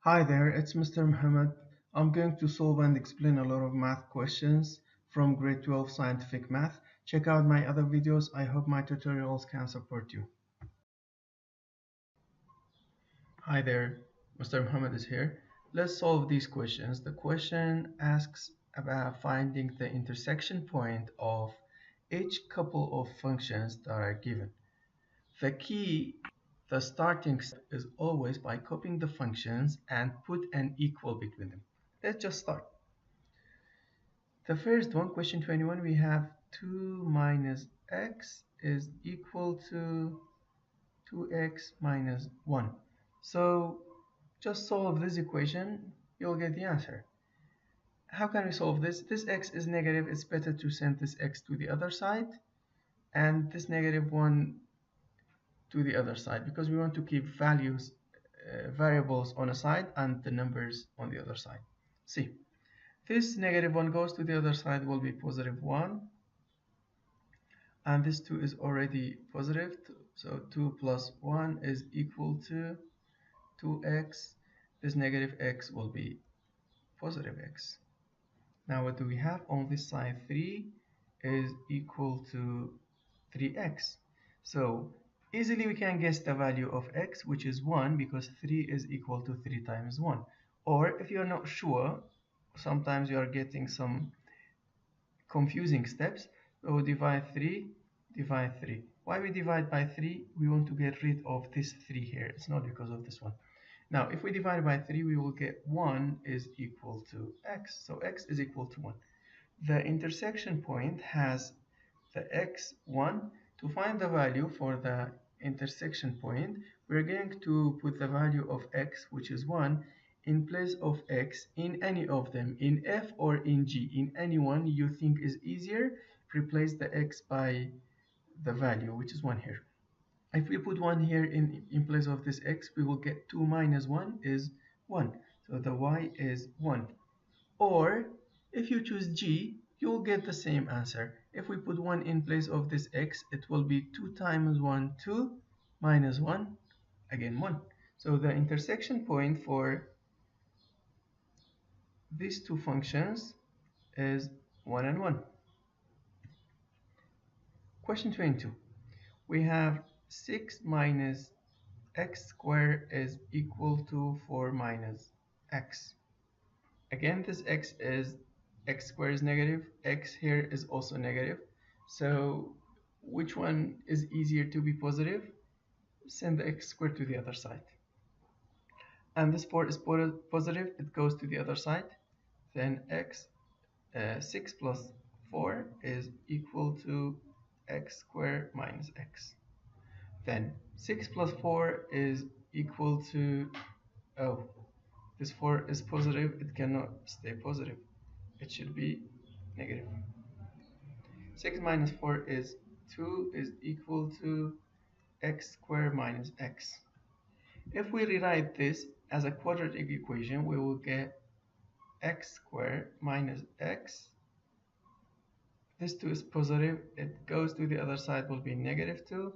Hi there, it's Mr. Muhammed. I'm going to solve and explain a lot of math questions from grade 12 scientific math. Check out my other videos. I hope my tutorials can support you. Hi there, Mr. Muhammed is here. Let's solve these questions. The question asks about finding the intersection point of each couple of functions that are given. The key, the starting step is always by copying the functions and put an equal between them. Let's just start. The first one, question 21, we have 2 minus x is equal to 2x minus 1. So just solve this equation, you'll get the answer. How can we solve this? This x is negative, it's better to send this x to the other side and this negative 1 to the other side because we want to keep variables on a side and the numbers on the other side. See, this negative 1 goes to the other side will be positive 1, and this 2 is already positive, so 2 plus 1 is equal to 2x. This negative x will be positive x. Now what do we have? On this side, 3 is equal to 3x. So easily we can guess the value of x, which is 1, because 3 is equal to 3 times 1. Or if you're not sure, sometimes you are getting some confusing steps. So divide 3, divide 3. Why we divide by 3? We want to get rid of this 3 here. It's not because of this one. Now, if we divide by 3, we will get 1 is equal to x. So x is equal to 1. The intersection point has the x1. To find the value for the intersection point, we're going to put the value of x, which is 1, in place of x in any of them, in f or in g. In any one you think is easier, replace the x by the value, which is 1 here. If we put 1 here in place of this x, we will get 2 minus 1 is 1. So the y is 1. Or if you choose G, you'll get the same answer. If we put 1 in place of this x, it will be 2 times 1, 2, minus 1, again 1. So the intersection point for these two functions is 1 and 1. Question 22. We have 6 minus x squared is equal to 4 minus x. Again, this x squared is negative, x here is also negative. So which one is easier to be positive? Send the x squared to the other side. And this 4 is positive, it goes to the other side. Then 6 plus 4 is equal to x squared minus x. Then 6 plus 4 is equal to, oh, this 4 is positive, it cannot stay positive. It should be negative. 6 minus 4 is 2 is equal to x squared minus x. If we rewrite this as a quadratic equation, we will get x squared minus x. This 2 is positive, it goes to the other side, will be negative 2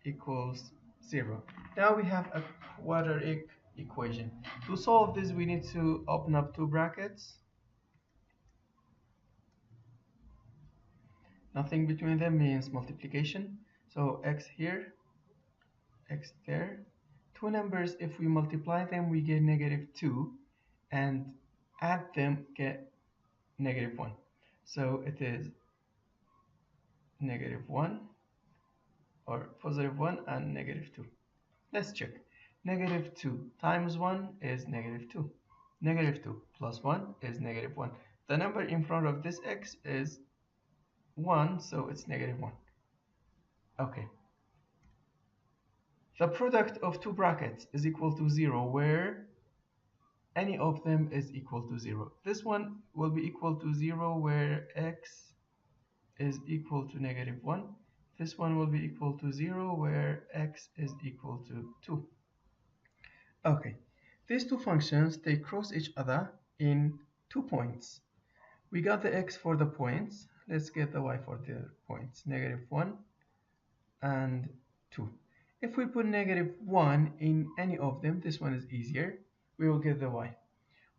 equals 0. Now we have a quadratic equation. To solve this, we need to open up two brackets. Nothing between them means multiplication. So x here, x there. Two numbers, if we multiply them, we get negative 2, and add them, get negative 1. So it is negative 1, or positive 1 and negative 2. Let's check. Negative 2 times 1 is negative 2. Negative 2 plus 1 is negative 1. The number in front of this x is 1, so it's negative 1. Okay. The product of two brackets is equal to 0, where any of them is equal to 0. This one will be equal to 0 where x is equal to negative 1. This one will be equal to 0 where x is equal to 2. Okay, these two functions, they cross each other in 2 points. We got the x for the points. Let's get the y for the points. Negative 1 and 2. If we put negative 1 in any of them, this one is easier. we will get the y.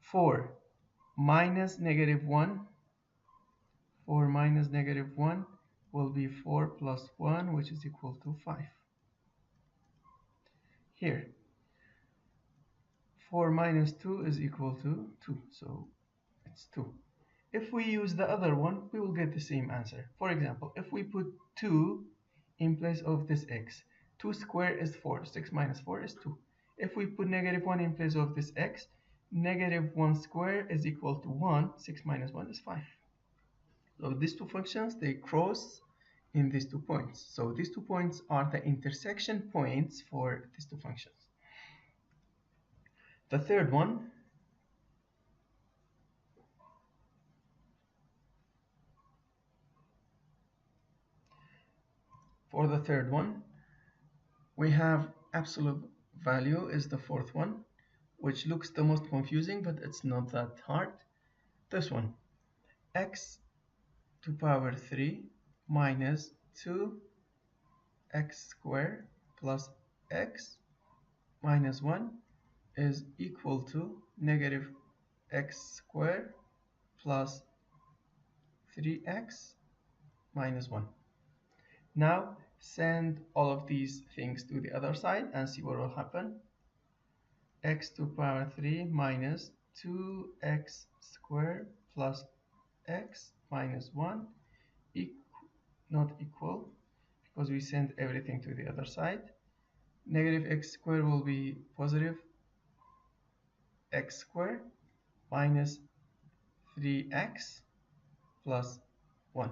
4 minus negative 1, 4 minus negative 1 will be 4 plus 1, which is equal to 5. Here, 4 minus 2 is equal to 2, so it's 2. If we use the other one, we will get the same answer. For example, if we put 2 in place of this x, 2 squared is 4, 6 minus 4 is 2. If we put negative 1 in place of this x, negative 1 squared is equal to 1, 6 minus 1 is 5. So these two functions, they cross in these 2 points. So these 2 points are the intersection points for these 2 functions. The third one, for the third one, we have absolute value is the fourth one, which looks the most confusing, but it's not that hard. This one, x to power 3 minus 2x squared plus x minus 1 is equal to negative x squared plus 3x minus 1. Now send all of these things to the other side and see what will happen. X to power 3 minus 2x squared plus x minus 1 not equal, because we send everything to the other side. Negative x squared will be positive x squared minus 3x plus 1.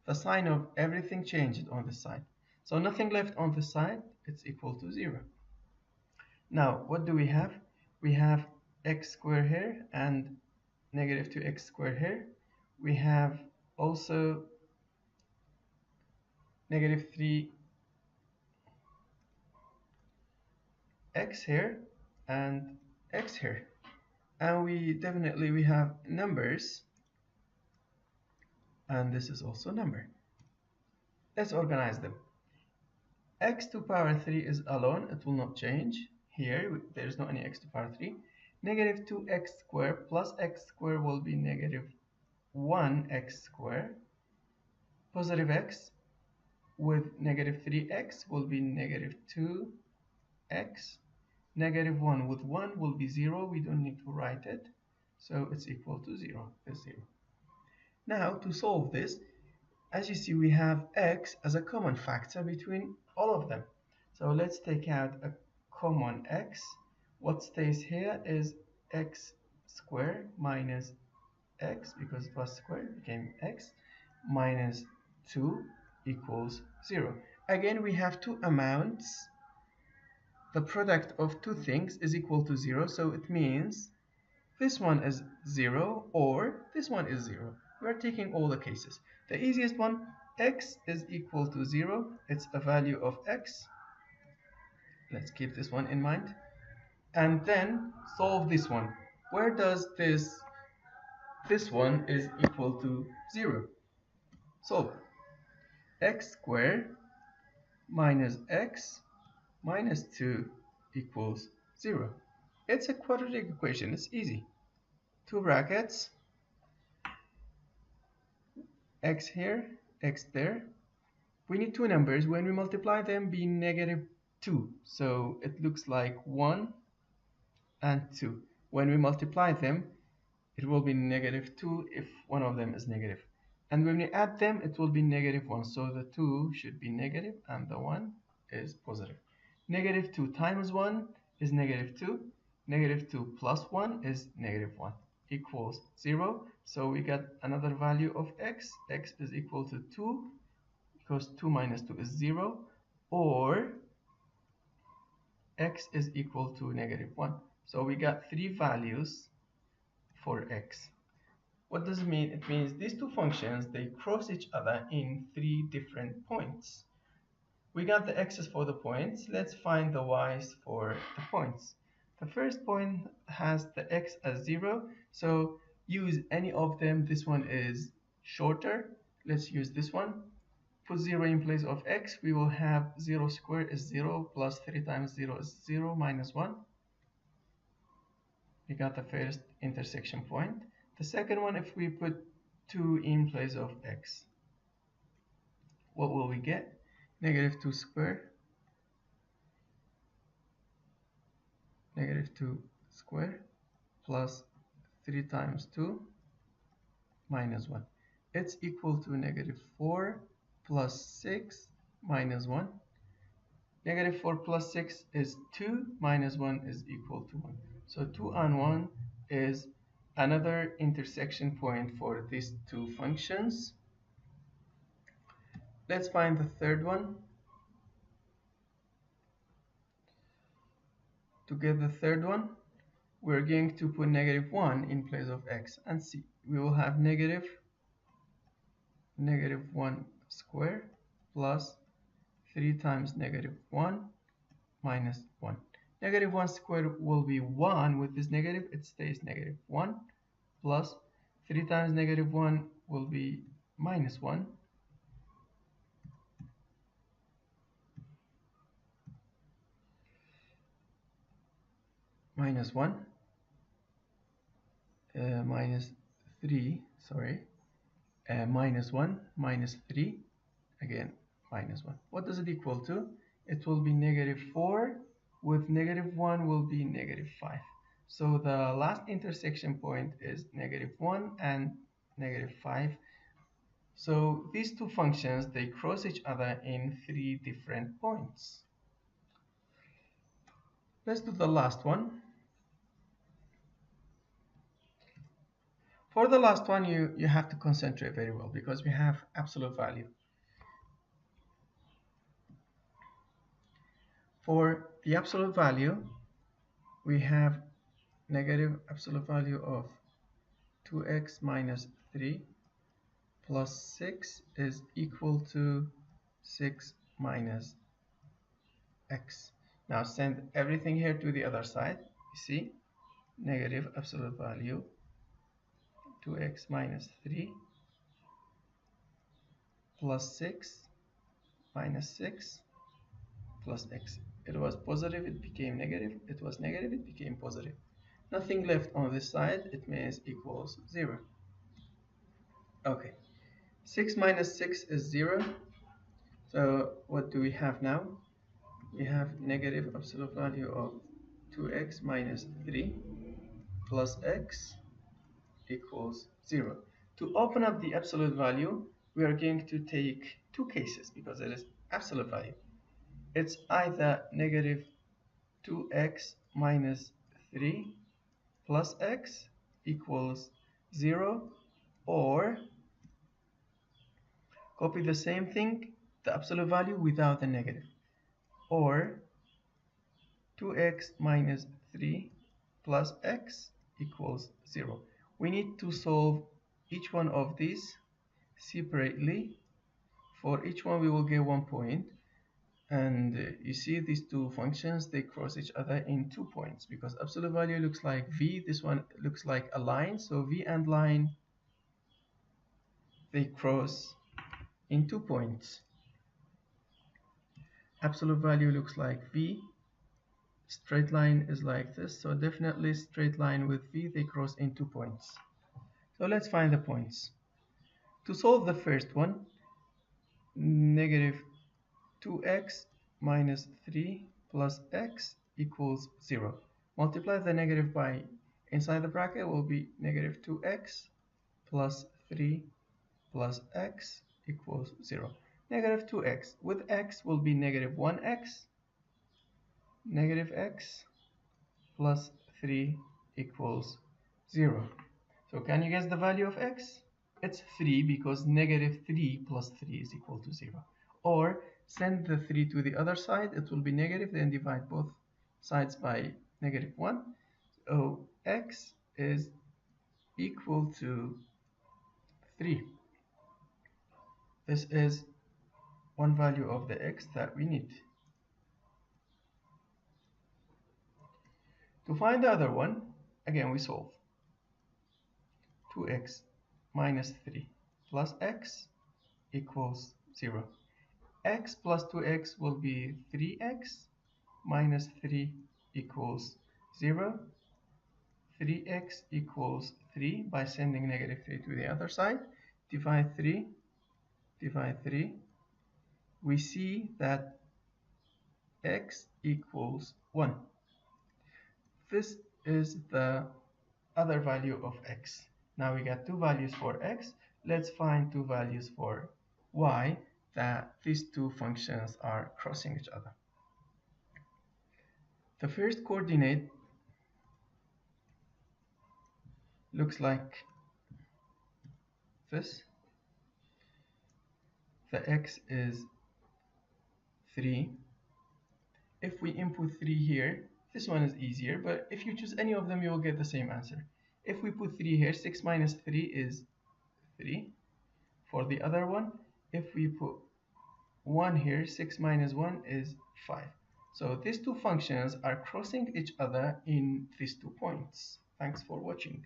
The sign of everything changed on this side. So nothing left on this side, it's equal to 0. Now, what do we have? We have x squared here and negative 2x squared here. We have also negative 3x here and x here. And we have numbers, and this is also a number. Let's organize them. X to power 3 is alone, it will not change. Here, there is no any x to power 3. Negative 2x squared plus x squared will be negative 1x squared. Positive x with negative 3x will be negative 2x. Negative 1 with 1 will be 0. We don't need to write it. So it's equal to 0. It's 0. Now, to solve this, as you see, we have x as a common factor between all of them. So let's take out a common x. What stays here is x squared minus x, because it was squared, became x, minus 2 equals 0. Again, we have two amounts. The product of two things is equal to 0, so it means this one is 0 or this one is 0. We're taking all the cases. The easiest one, x is equal to 0. It's a value of x. Let's keep this one in mind. And then solve this one. Where does this one is equal to 0? Solve. X squared minus x minus 2 equals 0. It's a quadratic equation. It's easy. Two brackets. X here, x there. We need two numbers. When we multiply them, be negative 2. So it looks like 1 and 2. When we multiply them, it will be negative 2 if one of them is negative. And when we add them, it will be negative 1. So the 2 should be negative and the 1 is positive. Negative 2 times 1 is negative 2. Negative 2 plus 1 is negative 1 equals 0. So we got another value of x. X is equal to 2 because 2 minus 2 is 0, or x is equal to negative 1. So we got three values for x. What does it mean? It means these two functions, they cross each other in three different points. We got the x's for the points. Let's find the y's for the points. The first point has the x as 0, so use any of them. This one is shorter. Let's use this one. Put 0 in place of x. We will have 0 squared is 0 plus 3 times 0 is 0 minus 1. We got the first intersection point. The second one, if we put 2 in place of x, what will we get? Negative 2 square, negative 2 square plus 3 times 2 minus 1. It's equal to negative 4 plus 6 minus 1. Negative 4 plus 6 is 2, minus 1 is equal to 1. So 2 and 1 is another intersection point for these two functions. Let's find the third one. To get the third one, we're going to put negative 1 in place of x and see. We will have negative 1 square plus 3 times negative 1 minus 1. Negative 1 squared will be 1. With this negative, it stays negative 1 plus 3 times negative 1 will be minus 1. Minus 1. Minus 3, sorry. Minus 1, minus 3. Again, minus 1. What does it equal to? It will be negative 4. With negative 1 will be negative 5. So the last intersection point is negative 1 and negative 5. So these two functions, they cross each other in 3 different points. Let's do the last one. For the last one, you have to concentrate very well because we have absolute value. For the absolute value, we have negative absolute value of 2x minus 3 plus 6 is equal to 6 minus x. Now send everything here to the other side. You see, negative absolute value 2x minus 3 plus 6 minus 6 plus x. It was positive, it became negative. It was negative, it became positive. Nothing left on this side, it means equals 0. Okay, 6 minus 6 is 0. So what do we have now? We have negative absolute value of 2x minus 3 plus x equals 0. To open up the absolute value, we are going to take two cases because it is absolute value. It's either negative 2x minus 3 plus x equals 0, or copy the same thing, the absolute value without the negative, or 2x minus 3 plus x equals 0. We need to solve each one of these separately. For each one we will get 1 point, and you see these two functions, they cross each other in 2 points because absolute value looks like v, this one looks like a line, so v and line, they cross in 2 points. Absolute value looks like v, straight line is like this, so definitely straight line with v, they cross in 2 points. So let's find the points. To solve the first one, negative 2x minus 3 plus x equals 0. Multiply the negative by inside the bracket will be negative 2x plus 3 plus x equals 0. Negative 2x with x will be negative 1x, negative x plus 3 equals 0. So can you guess the value of x? It's 3 because negative 3 plus 3 is equal to 0. Or send the 3 to the other side, it will be negative, then divide both sides by negative 1. So x is equal to 3. This is one value of the x that we need. To find the other one, again we solve. 2x minus 3 plus x equals 0. X plus 2x will be 3x minus 3 equals 0. 3x equals 3 by sending negative 3 to the other side. Divide 3, divide 3. We see that x equals 1. This is the other value of x. Now we got two values for x. Let's find two values for y that these two functions are crossing each other. The first coordinate looks like this. The x is 3. If we input 3 here, this one is easier, but if you choose any of them, you will get the same answer. If we put 3 here, 6 minus 3 is 3. For the other one, if we put 1 here, 6 minus 1 is 5. So these two functions are crossing each other in these 2 points. Thanks for watching.